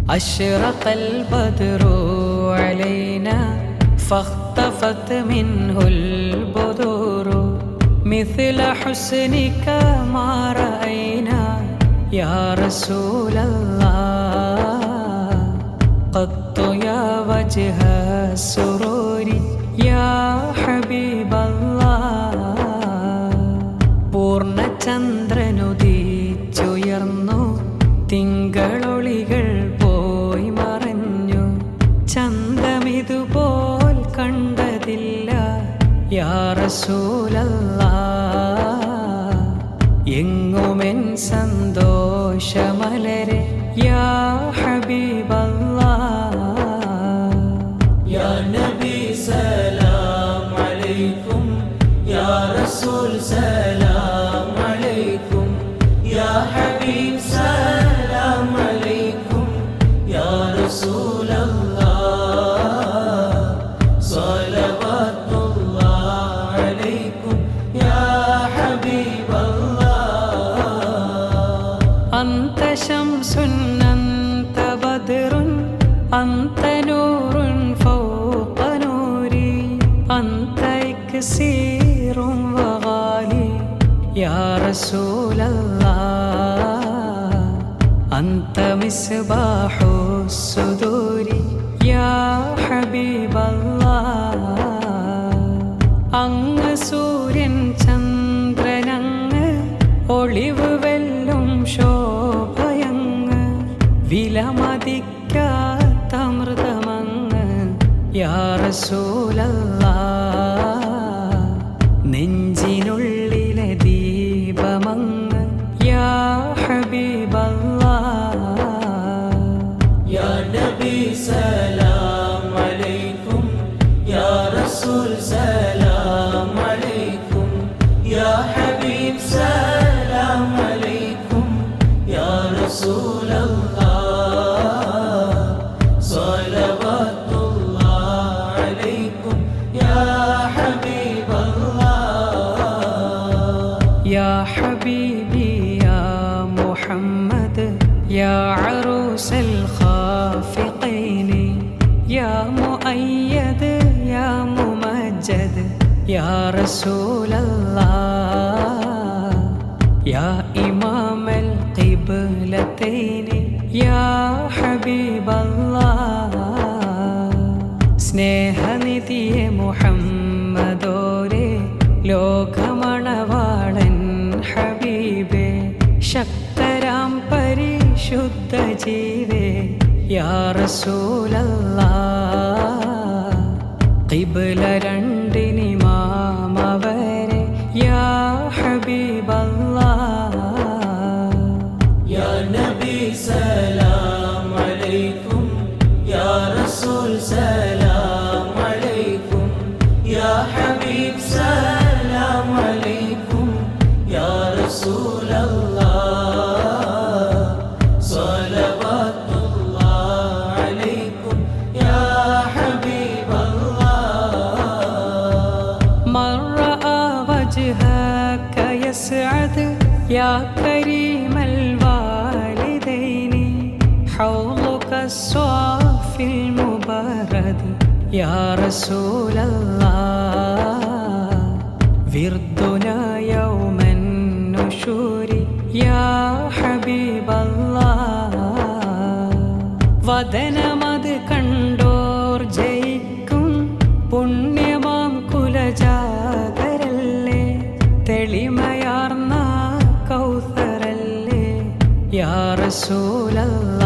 أشرق البدر علينا فاختفت منه البدور مثل حسنك ما رأينا يا رسول الله قط يا وجه السرور يا حبيب الله പൂർണ്ണചന്ദ്രനുദിച്ചുയർന്നു തിങ്കളൊളികൾ പോയി മറഞ്ഞു ചന്തമിതുപോൽ കണ്ടതില്ല യാ റസൂലല്ലാഹ് എങ്ങുമെൻ സന്തോഷമലരെ യാ ഹബീബല്ലാഹ് യാ നബി സലാം അലൈക്കും യാ റസൂൽ സലാം അലൈക്കും യാ ഹബീബ് സലാം അലൈക്കും യാ റസൂലല്ലാഹ് സ്വലവാത്തുല്ലാഹ് അലൈക്കും യാ ഹബീബല്ലാഹ് അന്ത ശംസുൻ അന്ത ബദ്റുൻ അന്ത നൂറുൻ ഫൗഖ നൂരി അന്ത ഇക്സീറുൻ വഗാലി യാ റസൂലല്ലാഹ് അന്ത മിസ്ബാഹു സുദൂരി യാ ഹബീബല്ലാഹ് അങ്ങ് സൂര്യൻ ചന്ദ്രനങ്ങ് ഒളിവ് വെല്ലും ശോഭയങ്ങ് വിലമതിക്കാത്ത അമൃതമങ്ങ് യാ റസൂലല്ലാഹ് നെഞ്ചിനുള്ളിലെ ദീപമങ്ങ് യാ ഹബീബല്ലാഹ് യാ നബി സലാം അലൈക്കും യാ റസൂൽ സലാം അലൈക്കും യാ ഹബീബ് സലാം അലൈക്കും യാ റസൂലല്ലാഹ് സ്വലവാത്തുല്ലാഹ് അലൈക്കും യാ ഹബീബല്ലാഹ് യാ ഹബീബി യാ മുഹമ്മദ് യാ അറൂസൽ ഖാഫിഖൈനി യാ മുഅയ്യദ് യാ മുമജ്ജദ് യാ റസൂലല്ലാഹ് യാ ഇമാമൽ ഖിബ്ലതൈനി യാ ഹബീബല്ലാഹ് സ്നേഹനിധിയെ മുഹമ്മദോരെ ലോകമണവാളൻ ഹബീബേ ശക്തരാം പരിശുദ്ധ ജീവേ യാ റസൂലല്ലാഹ് ഖിബ്ല രണ്ടിനിമാമവരെ യാ ഹബീബല്ലാഹ് യാ നബി സലാം അലൈക്കും യാ റസൂൽ സലാം അലൈക്കും യാ ഹബീബ് സലാം അലൈക്കും യാ റസൂലല്ലാഹ് സ്വലവാത്തുല്ലാഹ് അലൈക്കും യാ ഹബീബല്ലാഹ് മൻ റആ വജ്ഹക യസ്അദ് യാ കരീമൽ വാലിദൈനി ഹൗളുക സ്വാഫിൽ മുബാരദ് യാ റസൂലല്ലാഹ് വിർദുനാ യൗമൻ നുശൂരി യാ ഹബീബല്ലാഹ് വദനമത് കണ്ടോർ ജയിക്കും പുണ്യമാം കുലജാതരല്ലേ തെളിമയാർന്ന കൗസറല്ലേ യാ റസൂലല്ലാഹ്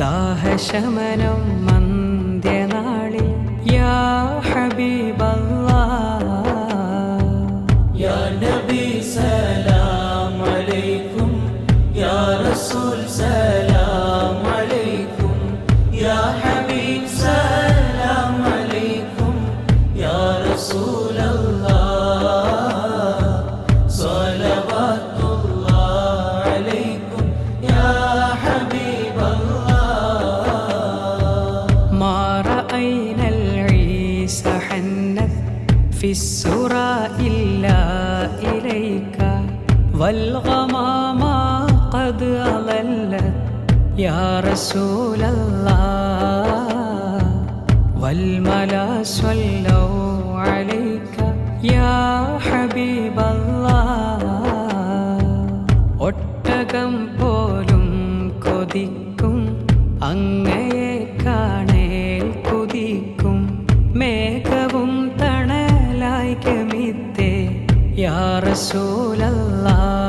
ദാഹശമനം മന്ത്യനാളിൽ യാ ഹബീബല്ലാഹ് യാ നബി സലാം അലൈക്കും യാ റസൂൽ സലാം അലൈക്കും യാ ഹബീബ് സലാം അലൈക്കും യാ റസൂലല്ലാഹ് സ്വലവാത്തുല്ലാഹ് അലൈക്കും യാ ഹബീബല്ലാഹ് മാ റഅയ്നൽ ഈസ ഹന്നത് ഫിസ്സുറാ ഇല്ലാ ഇലൈക والغمام قد أظلت യാ റസൂലല്ലാഹ് വൽമലാ സ്വല്ലൂ അലൈക യാ ഹബീബല്ലാഹ് ഒട്ടകം പോലും കൊതിക്കും അങ്ങയെ കാണേൽ കുതിക്കും മേഘവും തണലായി ഗമിത്തേ യാ റസൂലല്ലാഹ്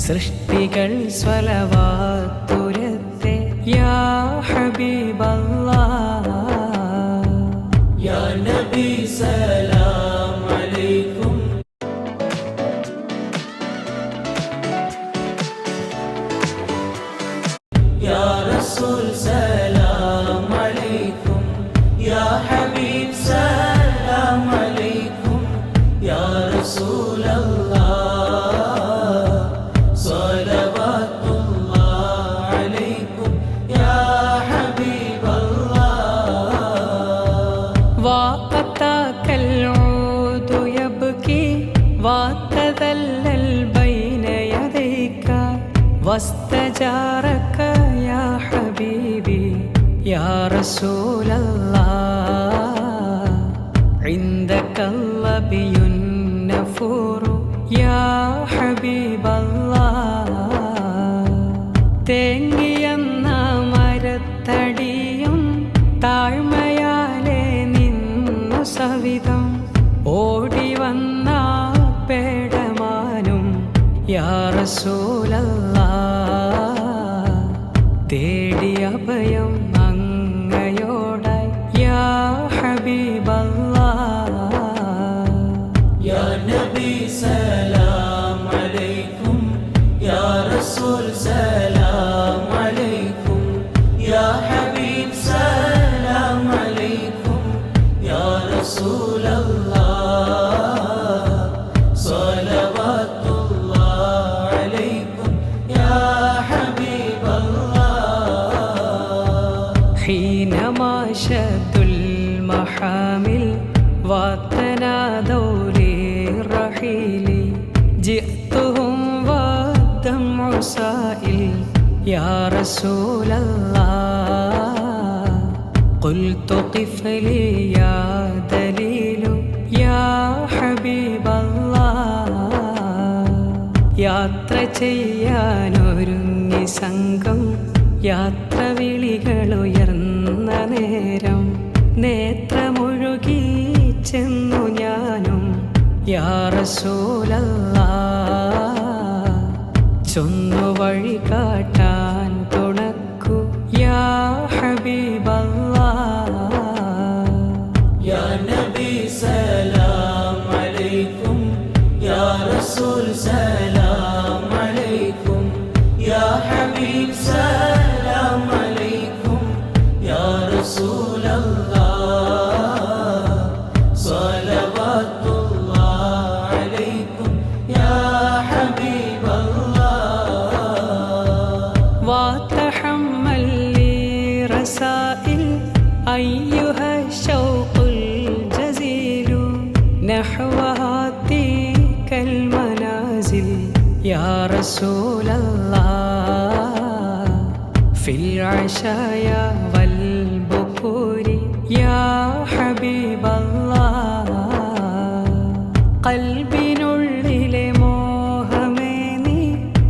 സൃഷ്ടികൾ സ്വലവാത്തുരത്തെ യാ ഹബീബല്ലാഹ് യാ നബി സലാം അലൈക്കും യാ റസൂൽ സലാം അലൈക്കും യാ ഹബീബ് സലാം അലൈക്കും യാ റസൂലല്ലാഹ് സ്വലവാത്തുല്ലാഹ് അലൈക്കും യാ ഹബീബല്ലാഹ് വഅതാകൽ ഊദു യബ്കി വതദല്ലൽ ബൈന യദൈക വസ്തജാറക യാ ഹബീബി യാ റസൂലല്ലാഹ് ഇൻദക ലബിയുൻ നഫൂറു യാ ഹബീബല്ലാഹ് തേങ്ങിയെന്ന മരത്തടിയും താഴ്മയാലെ നിന്നു സവിധം ഓടി വന്ന പേടമാനും യാ റസൂലല്ലാഹ് തേടി അഭയം അങ്ങയോടായി യാ ഹബീബല്ലാഹ് യാ നബി സലാം അലൈക്കും യാ റസൂൽ സലാം അലൈക്കും യാ ഹബീബ് സലാം അലൈക്കും യാ റസൂലല്ലാഹ് സ്വലവാത്തുല്ലാഹ് അലൈക്കും യാ ഹബീബല്ലാഹ് ഹീനമാ ശദ്ദുൽ മഹാമിൽ وتنادوا للرحيل جئتهم والدمع سائل يا رسول الله قلت قف لي يا دليل يا حبيب الله യാത്ര ചെയ്യാനൊരുങ്ങി സംഘം യാത്ര വിളികളുയർന്ന നേരം നേത്രമൊഴുകി ചെന്നു ഞാനും യാ റസൂലല്ലാഹ് ചൊന്നു വഴി കാട്ടാൻ തുണക്കു യാ ഹബീബല്ലാഹ് യാ നബി സലാം അലൈക്കും യാ റസൂൽ സലാം അലൈക്കും യാ ഹബീബ് സലാം അലൈക്കും യാ റസൂലല്ലാഹ് أيها الشوق الجزيل نحو هاتيك المنازل يا رسول الله في العشايا والبكور يا حبيب الله قلبിനുള്ളിലെ മോഹമേ നീ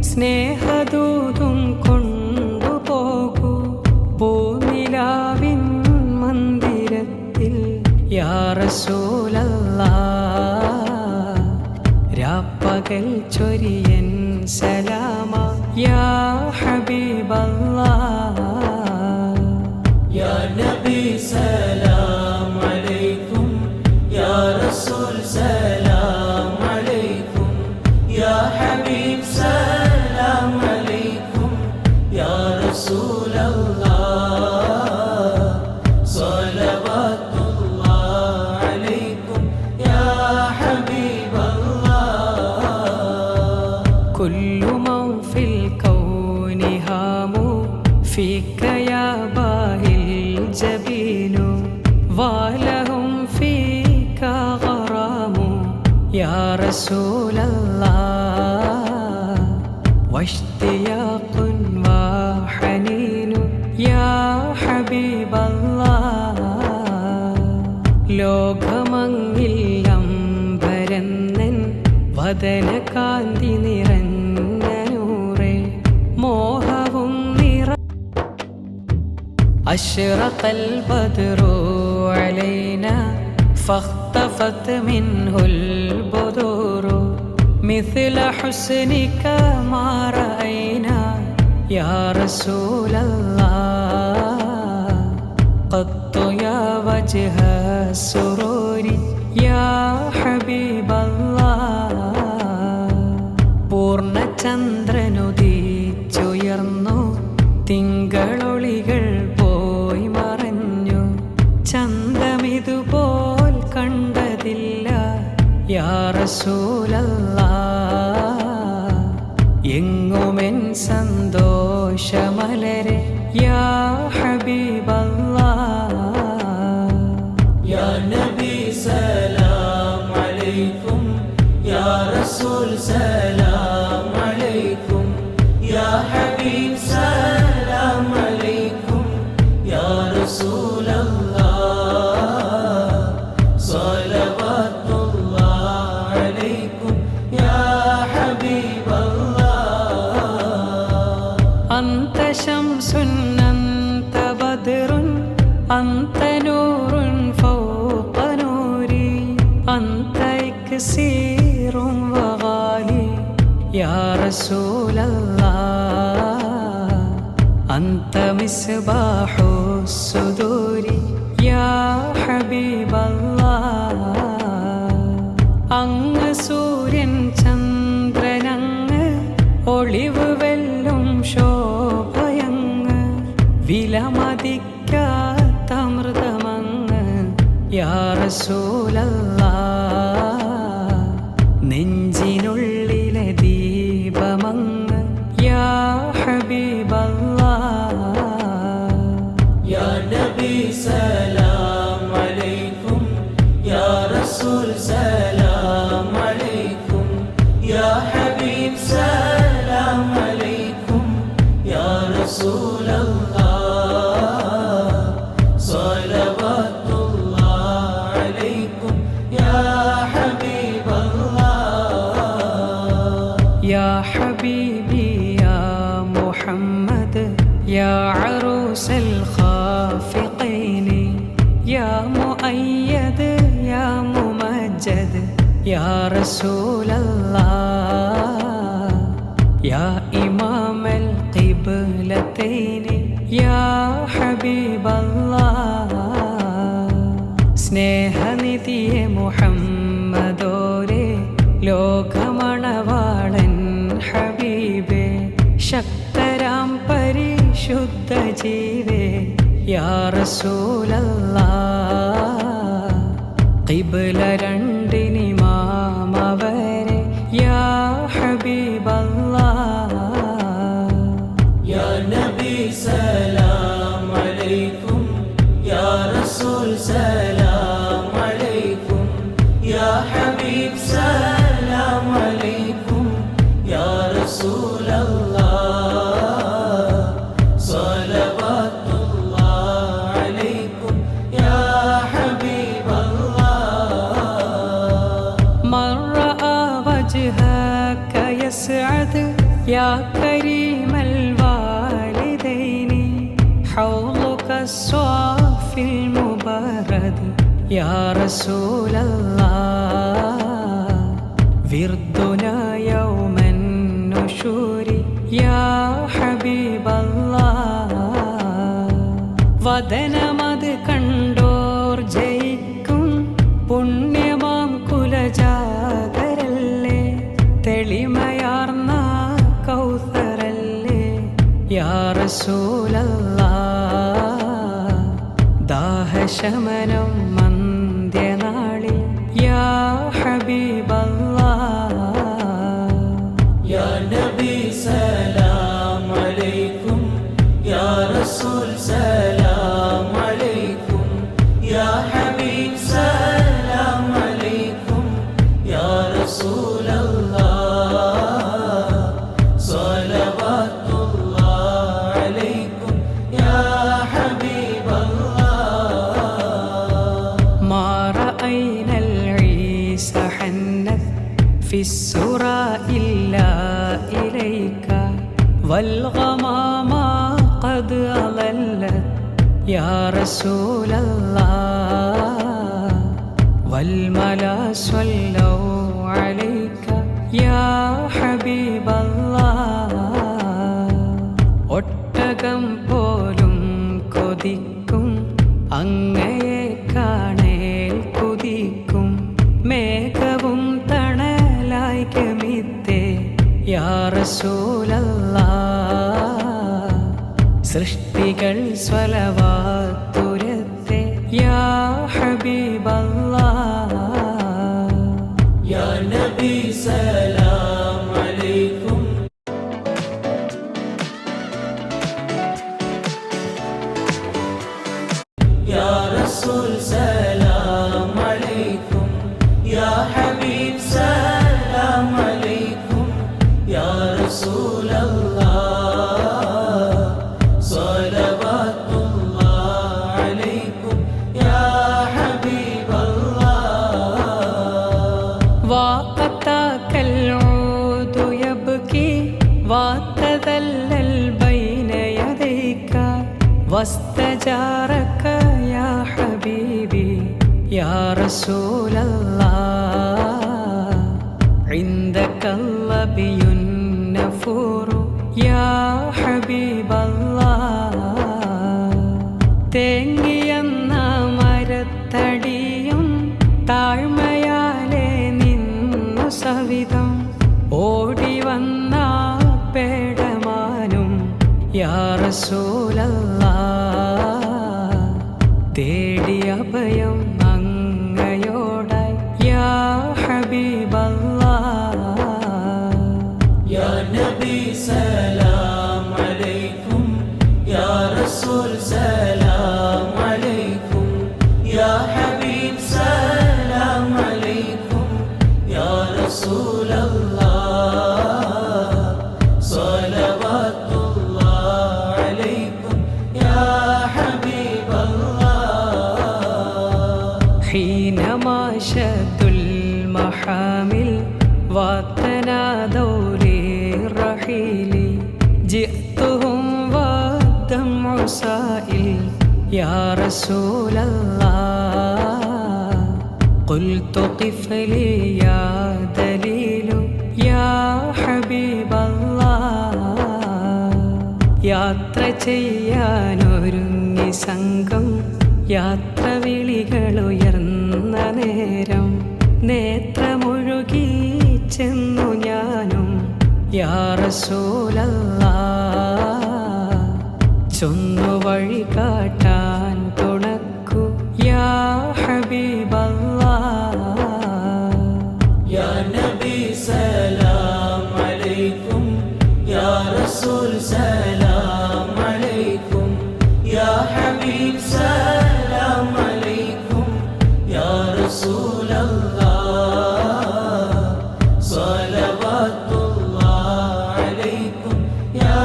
സ്നേഹദൂതും കൊണ്ടുപോകൂ പൂനിലാവിൻ മന്ദിരത്തിൽ യാ റസൂലല്ലാഹ് രാപ്പകൽ ചൊരിയൻ സലാമ യാ ഹബീബല്ലാഹ് യാ നബി സലാം അലൈക്കും യാ റസൂൽ സലാം അലൈക്കും യാ ഹബീബ് സലാം അലൈക്കും യാ റസൂലല്ലാഹ് സ്വലവാത്തുല്ലാഹ് അലൈക്കും യാ ഹബീബല്ലാഹ് കുല്ലു മൻ ഫിൽ കൗനി ഹാമു ഫീക യാ ബാഹിൽ ജബീനു വലഹും ഫീക ഗറാമു യാ റസൂലല്ലാഹ് വഷ്തിയാഖുൻ നയനകാന്തി നിറഞ്ഞ നൂറേ മോഹവും നിറ അശ്റഖൽ ബദ്റു അലൈനാ فاختفت منه البدور مثل حسنك ما رأينا يا رسول الله قط يا وجه السرور يا حبيب الله പൂർണ്ണചന്ദ്രനുദിച്ചുയർന്നു തിങ്കളൊളികൾ പോയി മറഞ്ഞു ചന്തമിതുപോൽ കണ്ടതില്ല യാ റസൂലല്ലാഹ് എങ്ങുമെൻ സന്തോഷമലരെ യാ ഹബീബല്ലാഹ് യാ നബി സലാം അലൈക്കും യാ റസൂൽ സലാം അലൈക്കും യാ ഹബീബ് സലാം അലൈക്കും യാ റസൂലല്ലാഹ് أنت شمس أنت بدر أنت نور فوق نوري أنت إكسير وغالي يا رسول الله أنت مصباح الصدور يا حبيب الله അങ്ങ് സൂര്യൻ ചന്ദ്രനങ്ങ് ഒളിവ് വെല്ലും ശോഭയങ്ങ് വിലമതിക്കാത്ത അമൃതമങ്ങ് യാ റസൂലല്ലാഹ് നെഞ്ചിനുള്ളിലെ ദീപമങ്ങ് യാ ഹബീബല്ലാഹ് യാ നബി സലാം അലൈക്കും യാ റസൂൽ സലാം അലൈക്കും യാ ഹബീബ് സലാം അലൈക്കും യാ റസൂലല്ലാഹ് സ്വലവാത്തുല്ലാഹ് അലൈക്കും യാ ഹബീബല്ലാഹ് യാ ഹബീബി യാ മുഹമ്മദ് യാ അറൂസൽ ഖാഫിഖൈനി യാ മുഅയ്യദ് യാ മുമജ്ജദ് യാ റസൂലല്ലാഹ് യാ ഇമാമൽ ഖിബ്ലതൈനി യാ ഹബീബല്ലാഹ് സ്നേഹനിധിയെ മുഹമ്മദോരേ ലോകമണവാളൻ ഹബീബേ ശക്തരാം പരിശുദ്ധ ജീവേ യാ റസൂലല്ലാഹ് ഖിബ്ല രണ്ടിനിമാമവരെ യാ ഹബീബല്ലാഹ് യാ നബി സലാം അലൈക്കും യാ റസൂൽ സലാം അലൈക്കും യാ ഹബീബ് സലാം അലൈക്കും യാ റസൂലല്ലാഹ് സ്വലവാത്തുല്ലാഹ് അലൈക്കും യാ ഹബീബല്ലാഹ് മൻ റആ വജ്ഹക യസ്അദ് യാ കരീമൽ വാലിദൈനി ഹൗളുക സ്വാഫിൽ മുബാരദ് യാ റസൂലല്ലാഹ് വിർദുനാ യൗമൻ നുശൂരി യാ ഹബീബല്ലാഹ് വദനമത് കണ്ടോർ ജയിക്കും പുണ്യമാം കുലജാതരല്ലേ തെളിമയാർന്ന കൗസറല്ലേ യാ റസൂലല്ലാഹ് ദാഹശമനം മന്ത്യനാളിൽ യാ ഹബീബല്ലാഹ് യാ നബി സലാം അലൈക്കും യാ റസൂൽ സലാം അലൈക്കും യാ ഹബീബ് സലാം അലൈക്കും യാ റസൂലല്ലാഹ് സ്വലവാത്തുല്ലാഹ് അലൈക്കും യാ ഹബീബല്ലാഹ് മാ റഅയ്നൽ ഈസ ഹന്നത് ഫിസ്സുറാ والغمام قد أظلت يا رسول الله والملا صلوا عليك يا حبيب الله ഒട്ടകം പോലും കൊതിക്കും അങ്ങയെ കാണേൽ കുതിക്കും മേഘവും തണലായി ഗമിത്തേ യാ റസൂലല്ലാഹ് സൃഷ്ടികൾ സ്വലവാത്തുരത്തെ യാ ഹബീബല്ലാഹ് യാ നബി സലാം അലൈക്കും യാ റസൂൽ സലാം അലൈക്കും യാ ഹബീബ് സലാം അലൈക്കും യാ റസൂലല്ലാഹ് സ്വലവാത്തുല്ലാഹ് അലൈക്കും യാ ഹബീബല്ലാഹ് وقتك العود يبكي وتذلل بين يديك واستجارك يا حبيبي يا رسول الله عندك اللبي النفور يا حبيب الله തേങ്ങിയെന്ന മരത്തടിയും താഴ്മയാലെ നിന്നു സവിധം ഓടി വന്ന പേടമാനും യാ റസൂലല്ലാഹ് തേടി അഭയം അങ്ങയോടായി യാ ഹബീബല്ലാഹ് യാ നബി സലാം അലൈക്കും യാ റസൂൽ സലാം അലൈക്കും യാ ഹബീബ് സലാം അലൈക്കും യാ റസൂലല്ലാഹ് സ്വലവാത്തുല്ലാഹ് അലൈക്കും യാ ഹബീബല്ലാഹ് حينما شد المحامل وتنادوا للرحيل جئتهم والدمع سائل يا رسول الله قلت قف لي يا دليل يا حبيب الله യാത്ര ചെയ്യാനൊരുങ്ങി സംഘം യാത്ര വിളികളുയർന്ന നേരം നേത്രമൊഴുകി ചെന്നു ഞാനും യാ റസൂലല്ലാഹ് ചൊന്നു വഴി കാട്ടാൻ തുണക്കു യാ ഹബീബല്ലാഹ് യാ നബി സലാം അലൈക്കും യാ റസൂൽ സലാം അലൈക്കും യാ ഹബീബ് സലാം അലൈക്കും യാ റസൂലല്ലാഹ് സ്വലവാത്തുല്ലാഹ് അലൈക്കും യാ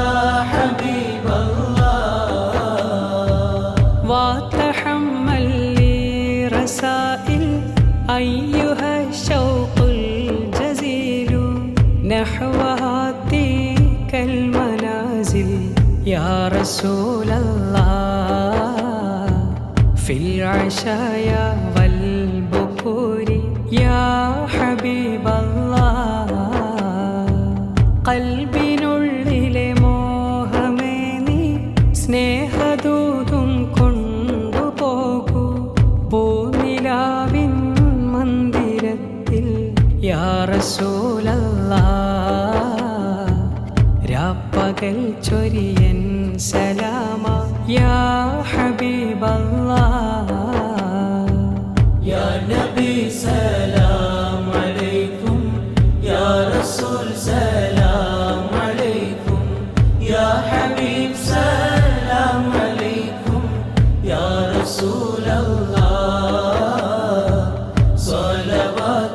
ഹബീബല്ലാഹ് وتحمل لي رسائل أيها الشوق الجزيل نحو هاتيك المنازل يا رسول الله في العشايا والبكور يا حبيب الله قلبിനുള്ളിലെ മോഹമേ നീ സ്നേഹദൂതും കൊണ്ടുപോകൂ പൂനിലാവിൻ മന്ദിരത്തിൽ യാ റസൂലല്ലാഹ് രാപ്പകൽ ചൊരിയൻ സലാമ യാ ഹബീബല്ലാഹ് യാ നബി സലാം അലൈക്കും യാ റസൂൽ സലാം അലൈക്കും യാ ഹബീബ് സലാം അലൈക്കും യാ റസൂലല്ലാഹ്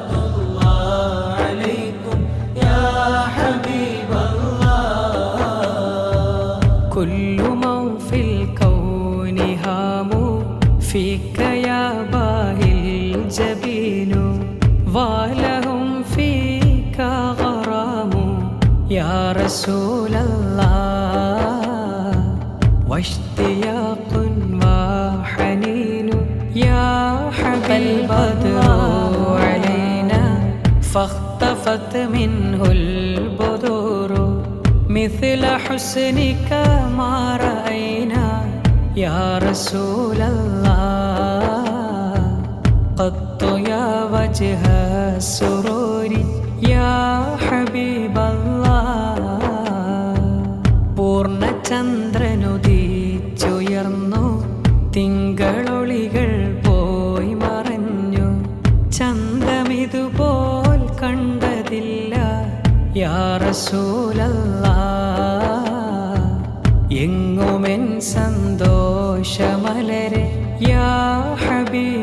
സ്വലവാത്തുല്ലാഹ് അലൈക്കും യാ ഹബീബല്ലാഹ് كل من في الكون هام فيك يا باهي الجبين ولهم فيك غرام യാ റസൂലല്ലാഹ് വഷ്തിയാഖുൻ വഹനീനു യാ ഹബീബല്ലാഹ് അലൈനാ ഫഖ്തഫത് മിൻഹുൽ ബുദൂറു മിസ്ല ഹുസ്നിക മാ റഅയ്നാ യാ റസൂലല്ലാഹ് ഖത്തു യാ വജ്ഹ സുറൂരി യാ ഹബീബല്ലാഹ് പൂർണ്ണചന്ദ്രനുദിച്ചുയർന്നു തിങ്കളൊളികൾ പോയി മറഞ്ഞു ചന്തമിതുപോൽ കണ്ടതില്ല യാ റസൂലല്ലാഹ് എങ്ങുമെൻ സന്തോഷമലരെ യാ ഹബീബ്